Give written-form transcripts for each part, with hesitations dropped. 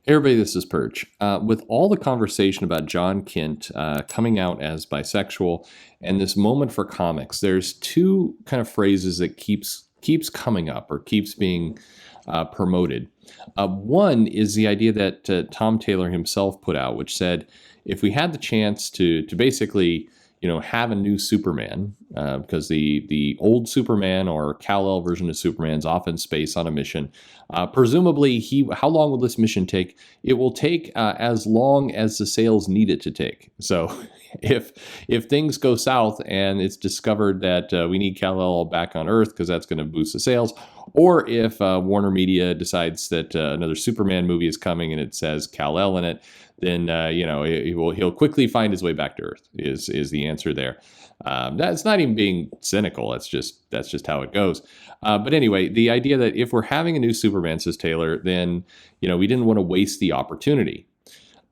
Hey everybody, this is Perch. With all the conversation about John Kent coming out as bisexual and this moment for comics, there's two kind of phrases that keeps coming up or keeps being promoted. One is the idea that Tom Taylor himself put out, which said, if we had the chance to basically have a new Superman, because the old Superman or Kal-El version of Superman is off in space on a mission. Presumably, how long will this mission take? It will take as long as the sales need it to take. So, if things go south and it's discovered that we need Kal-El back on Earth because that's going to boost the sales, or if Warner Media decides that another Superman movie is coming and it says Kal-El in it, then he'll quickly find his way back to Earth. Is the answer there? That's not even being cynical. That's just how it goes. But anyway, the idea that if we're having a new Superman, says Taylor, then we didn't want to waste the opportunity.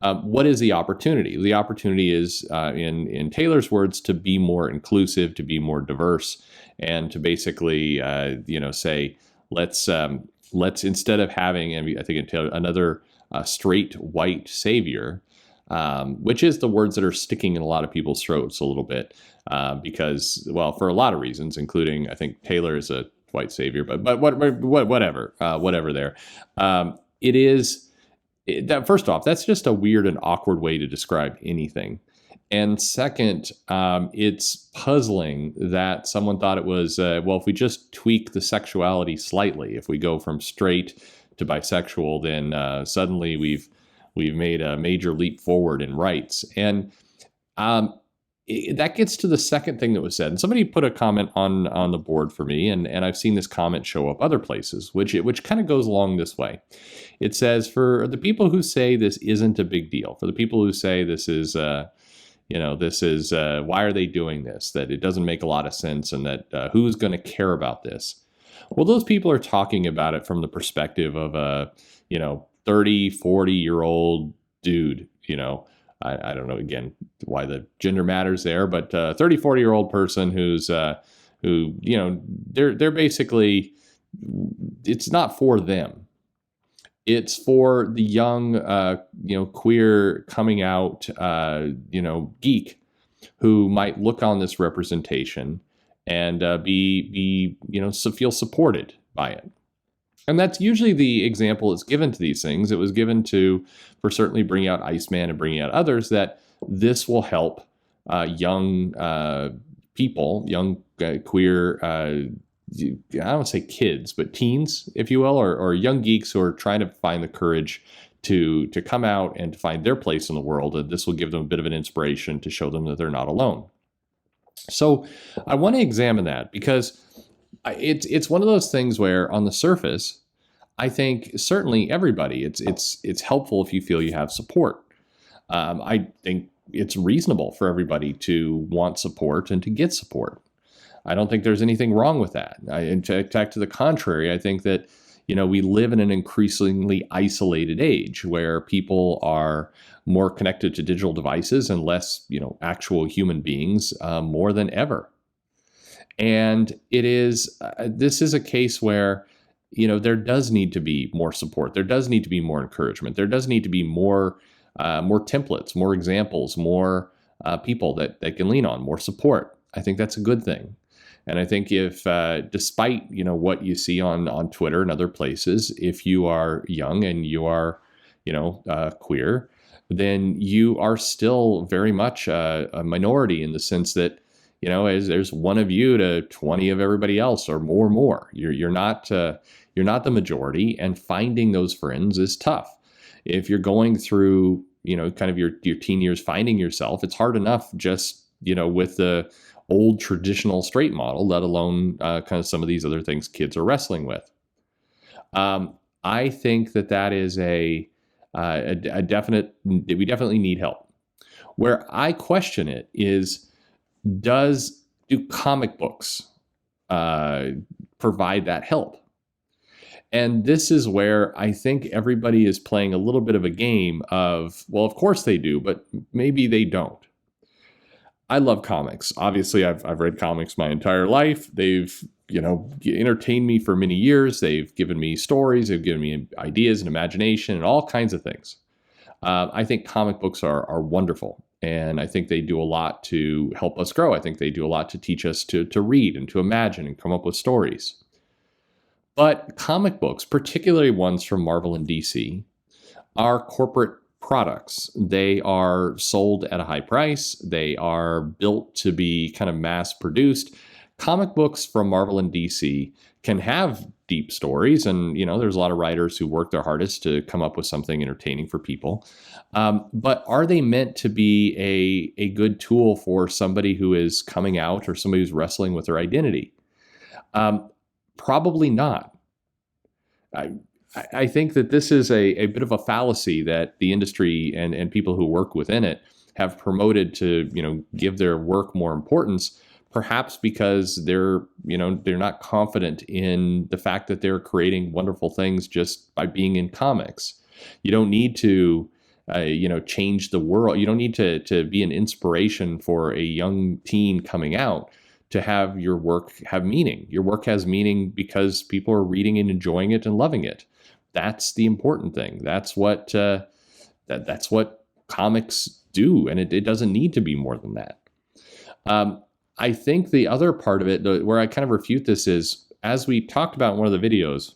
What is the opportunity? The opportunity is, in Taylor's words, to be more inclusive, to be more diverse, and to basically, say, let's instead of having, I think in Taylor, another straight white savior, which is the words that are sticking in a lot of people's throats a little bit, because, well, for a lot of reasons, including I think Taylor is a white savior, but whatever there. It is. First off, that's just a weird and awkward way to describe anything. And second, it's puzzling that someone thought it was, if we just tweak the sexuality slightly, if we go from straight to bisexual, then suddenly we've made a major leap forward in rights. And that gets to the second thing that was said. And somebody put a comment on the board for me, and I've seen this comment show up other places, which kind of goes along this way. It says, for the people who say this isn't a big deal, for the people who say this is, why are they doing this? That it doesn't make a lot of sense, and that who's going to care about this? Well, those people are talking about it from the perspective of a, 30, 40-year-old dude, I don't know, again, why the gender matters there, but 30, 40-year-old person they're basically, it's not for them. It's for the young, queer coming out, geek who might look on this representation and feel supported by it. And that's usually the example that's given to these things. It was given for certainly bringing out Iceman and bringing out others, that this will help young people, young queer, I don't want to say kids, but teens, if you will, or young geeks who are trying to find the courage to come out and to find their place in the world. And this will give them a bit of an inspiration to show them that they're not alone. So I want to examine that, because it's one of those things where on the surface, I think certainly everybody, it's helpful if you feel you have support. I think it's reasonable for everybody to want support and to get support. I don't think there's anything wrong with that. In fact, to the contrary, I think that we live in an increasingly isolated age where people are more connected to digital devices and less, actual human beings more than ever. And this is a case where, there does need to be more support. There does need to be more encouragement. There does need to be more templates, more examples, more people that can lean on, more support. I think that's a good thing. And I think if, despite, what you see on Twitter and other places, if you are young and you are, queer, then you are still very much a minority, in the sense that, as there's one of you to 20 of everybody else, or more. You're not the majority, and finding those friends is tough. If you're going through, kind of your teen years, finding yourself, it's hard enough just, with the old traditional straight model, let alone kind of some of these other things kids are wrestling with. I think that is a definite, we definitely need help. Where I question it is, do comic books provide that help? And this is where I think everybody is playing a little bit of a game of, well, of course they do, but maybe they don't. I love comics. Obviously, I've read comics my entire life. They've entertained me for many years. They've given me stories. They've given me ideas and imagination and all kinds of things. I think comic books are wonderful, and I think they do a lot to help us grow. I think they do a lot to teach us to read and to imagine and come up with stories. But comic books, particularly ones from Marvel and DC, are corporate products. They are sold at a high price. They are built to be kind of mass produced. Comic books from Marvel and DC can have deep stories, and there's a lot of writers who work their hardest to come up with something entertaining for people. But are they meant to be a good tool for somebody who is coming out or somebody who's wrestling with their identity? Probably not. I think that this is a bit of a fallacy that the industry and people who work within it have promoted to give their work more importance, perhaps because they're not confident in the fact that they're creating wonderful things just by being in comics. You don't need to change the world. You don't need to be an inspiration for a young teen coming out to have your work have meaning. Your work has meaning because people are reading and enjoying it and loving it. That's the important thing. That's what that's what comics do, and it doesn't need to be more than that. I think the other part of it, where I kind of refute this, is as we talked about in one of the videos,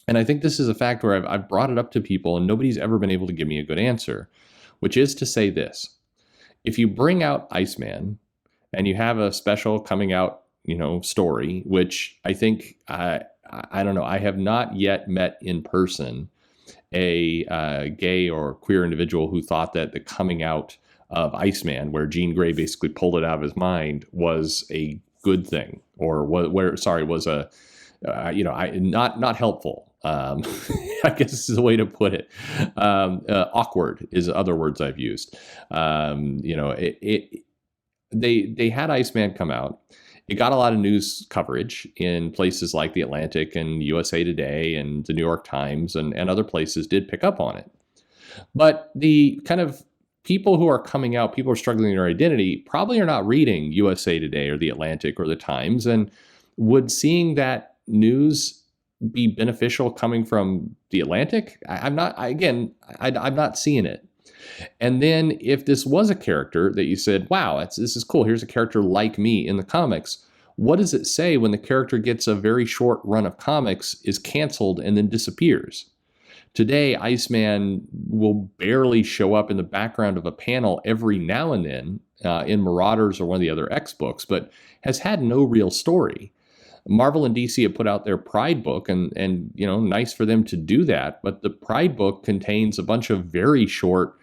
and I think this is a fact where I've brought it up to people and nobody's ever been able to give me a good answer, which is to say this: if you bring out Iceman and you have a special coming out, story, which I think I don't know. I have not yet met in person a gay or queer individual who thought that the coming out of Iceman, where Jean Grey basically pulled it out of his mind, was a good thing, or was a not helpful. I guess is the way to put it. Awkward is other words I've used. They had Iceman come out. It got a lot of news coverage in places like The Atlantic and USA Today and the New York Times, and other places did pick up on it. But the kind of people who are coming out, people who are struggling in their identity, probably are not reading USA Today or The Atlantic or the Times. And would seeing that news be beneficial coming from The Atlantic? I'm not seeing it. And then if this was a character that you said, wow, this is cool, here's a character like me in the comics, what does it say when the character gets a very short run of comics, is canceled, and then disappears? Today, Iceman will barely show up in the background of a panel every now and then in Marauders or one of the other X books, but has had no real story. Marvel and DC have put out their Pride book, and nice for them to do that, but the Pride book contains a bunch of very short,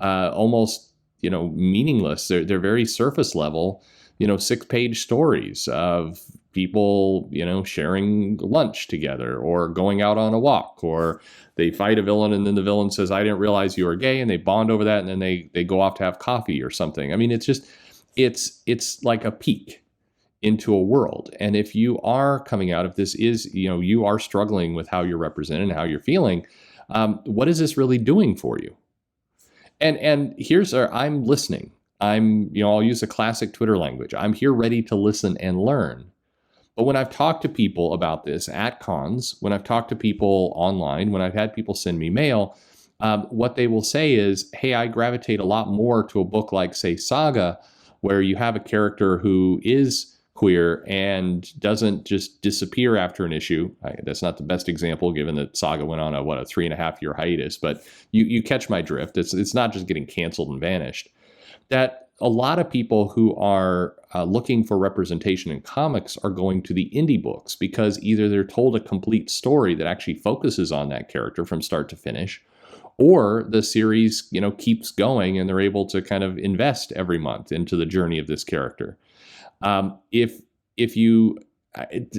almost meaningless. They're very surface level, 6-page stories of people sharing lunch together or going out on a walk, or they fight a villain and then the villain says, I didn't realize you were gay, and they bond over that, and then they go off to have coffee or something. I mean, it's like a peek into a world. And if you are coming out, if this is, you are struggling with how you're represented and how you're feeling, what is this really doing for you? And I'm listening. I'll use a classic Twitter language. I'm here ready to listen and learn. But when I've talked to people about this at cons, when I've talked to people online, when I've had people send me mail, what they will say is, hey, I gravitate a lot more to a book like, say, Saga, where you have a character who is queer and doesn't just disappear after an issue. That's not the best example, given that Saga went on a 3.5-year hiatus, but you catch my drift. It's not just getting canceled and vanished. That a lot of people who are looking for representation in comics are going to the indie books because either they're told a complete story that actually focuses on that character from start to finish, or the series keeps going and they're able to kind of invest every month into the journey of this character. If you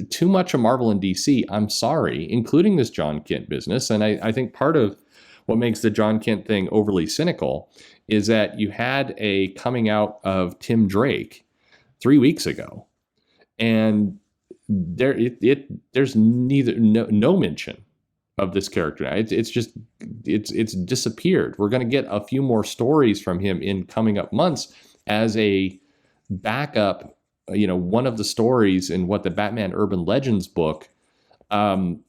too much of Marvel and DC, I'm sorry, including this John Kent business, and I think part of what makes the John Kent thing overly cynical is that you had a coming out of Tim Drake 3 weeks ago, and there's no mention of this character. It's disappeared. We're going to get a few more stories from him in coming up months as a back up, one of the stories in what the Batman Urban Legends book, um,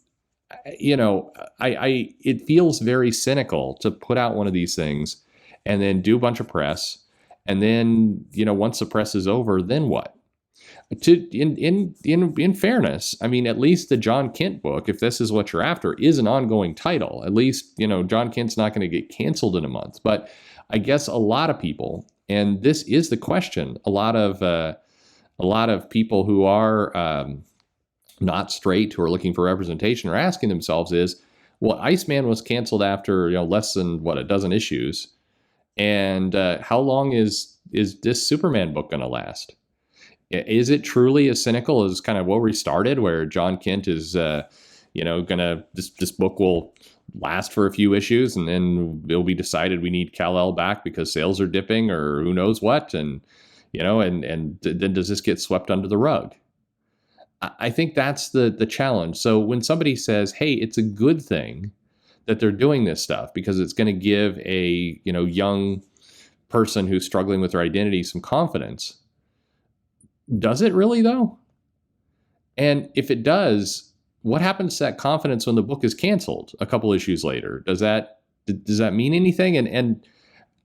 it feels very cynical to put out one of these things and then do a bunch of press. And then, once the press is over, then what? In fairness, I mean, at least the John Kent book, if this is what you're after, is an ongoing title. At least, John Kent's not going to get canceled in a month. But I guess a lot of people, and this is the question, a lot of people who are not straight, who are looking for representation, are asking themselves is, well, Iceman was canceled after less than a dozen issues, and how long is this Superman book going to last? Is it truly as cynical as kind of where we started, where John Kent is, gonna this book will last for a few issues and then it'll be decided we need Kal-El back because sales are dipping or who knows what, and then does this get swept under the rug? I think that's the challenge. So when somebody says, "Hey, it's a good thing that they're doing this stuff because it's going to give a young person who's struggling with their identity some confidence," does it really though? And if it does, what happens to that confidence when the book is canceled a couple issues later? Does that mean anything? And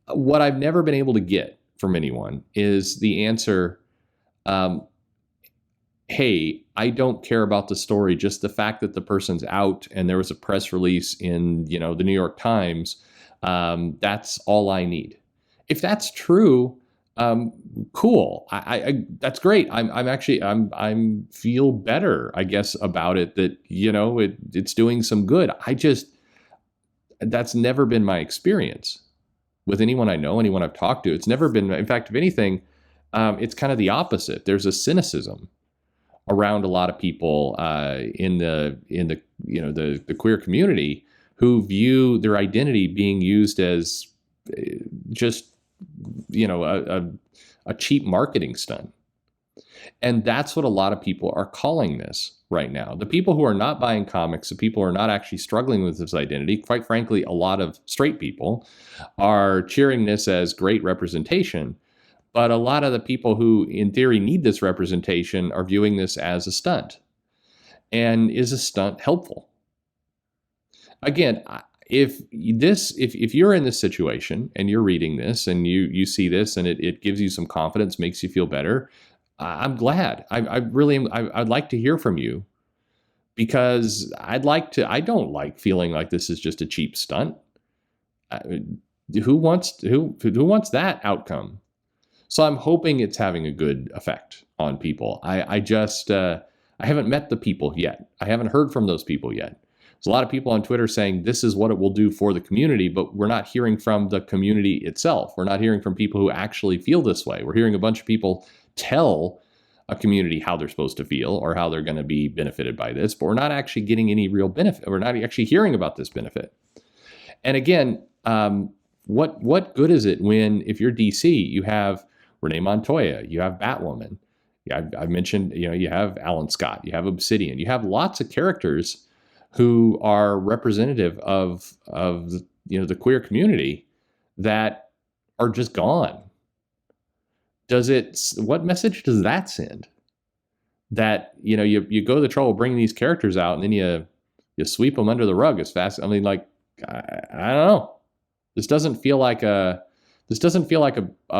what I've never been able to get from anyone is the answer. Hey, I don't care about the story. Just the fact that the person's out and there was a press release in the New York Times. That's all I need. If that's true, cool. I that's great. I'm feel better, I guess, about it, that it's doing some good. That's never been my experience with anyone I know, anyone I've talked to. It's never been. In fact, if anything, it's kind of the opposite. There's a cynicism around a lot of people in the queer community who view their identity being used as just a cheap marketing stunt. And that's what a lot of people are calling this right now. The people who are not buying comics, the people who are not actually struggling with this identity, quite frankly, a lot of straight people are cheering this as great representation. But a lot of the people who, in theory, need this representation are viewing this as a stunt. And is a stunt helpful? Again, if you're in this situation and you're reading this and you see this and it gives you some confidence, makes you feel better, I'm glad. I really am. I'd like to hear from you, because I don't like feeling like this is just a cheap stunt. Who wants that outcome? So I'm hoping it's having a good effect on people. I haven't met the people yet. I haven't heard from those people yet. There's a lot of people on Twitter saying this is what it will do for the community, but we're not hearing from the community itself. We're not hearing from people who actually feel this way. We're hearing a bunch of people tell a community how they're supposed to feel or how they're going to be benefited by this, but we're not actually getting any real benefit. We're not actually hearing about this benefit. And again, what good is it when, if you're DC, you have Renee Montoya, you have Batwoman, I've mentioned, you have Alan Scott, you have Obsidian, you have lots of characters who are representative of the queer community that are just gone. What message does that send? That you go to the trouble of bringing these characters out and then you sweep them under the rug as fast. I mean, like, I don't know. This doesn't feel like a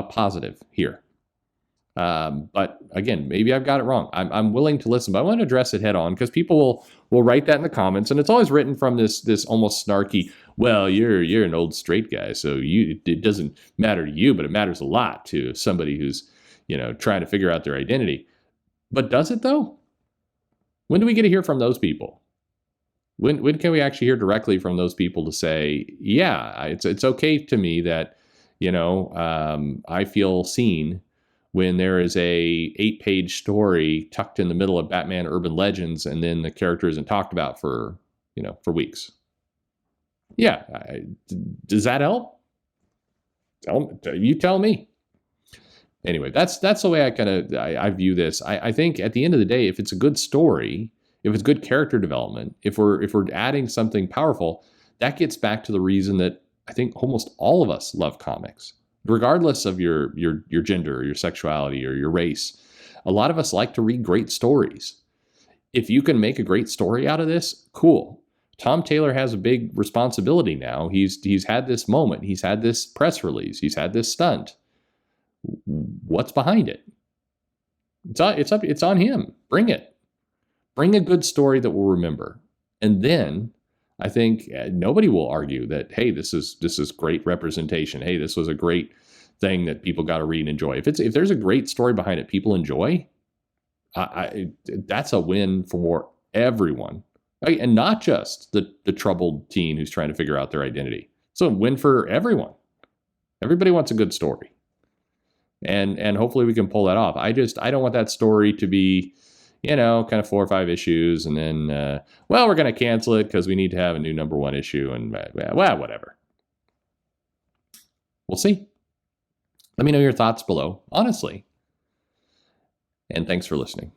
positive here. But again, maybe I've got it wrong. I'm willing to listen, but I want to address it head on, because people will write that in the comments, and it's always written from this almost snarky, well, you're an old straight guy, so it doesn't matter to you, but it matters a lot to somebody who's trying to figure out their identity. But does it though? When do we get to hear from those people? When can we actually hear directly from those people to say, yeah, it's okay to me that I feel seen when there is a 8-page story tucked in the middle of Batman Urban Legends, and then the character isn't talked about for weeks. Yeah, does that help? You tell me. Anyway, that's the way I view this. I think at the end of the day, if it's a good story, if it's good character development, if we're adding something powerful, that gets back to the reason that I think almost all of us love comics. regardless of your gender or your sexuality or your race. A lot of us like to read great stories. If you can make a great story out of this, cool. Tom Taylor has a big responsibility now. He's had this moment. He's had this press release. He's had this stunt. What's behind it? It's on him. Bring it. Bring a good story that we'll remember. And then I think nobody will argue that, hey, this is great representation. Hey, this was a great thing that people got to read and enjoy. If there's a great story behind it people enjoy, that's a win for everyone, right? And not just the troubled teen who's trying to figure out their identity. So a win for everyone. Everybody wants a good story, and hopefully we can pull that off. I don't want that story to be, kind of 4 or 5 issues, and then we're going to cancel it because we need to have a new #1 issue, and whatever. We'll see. Let me know your thoughts below, honestly. And thanks for listening.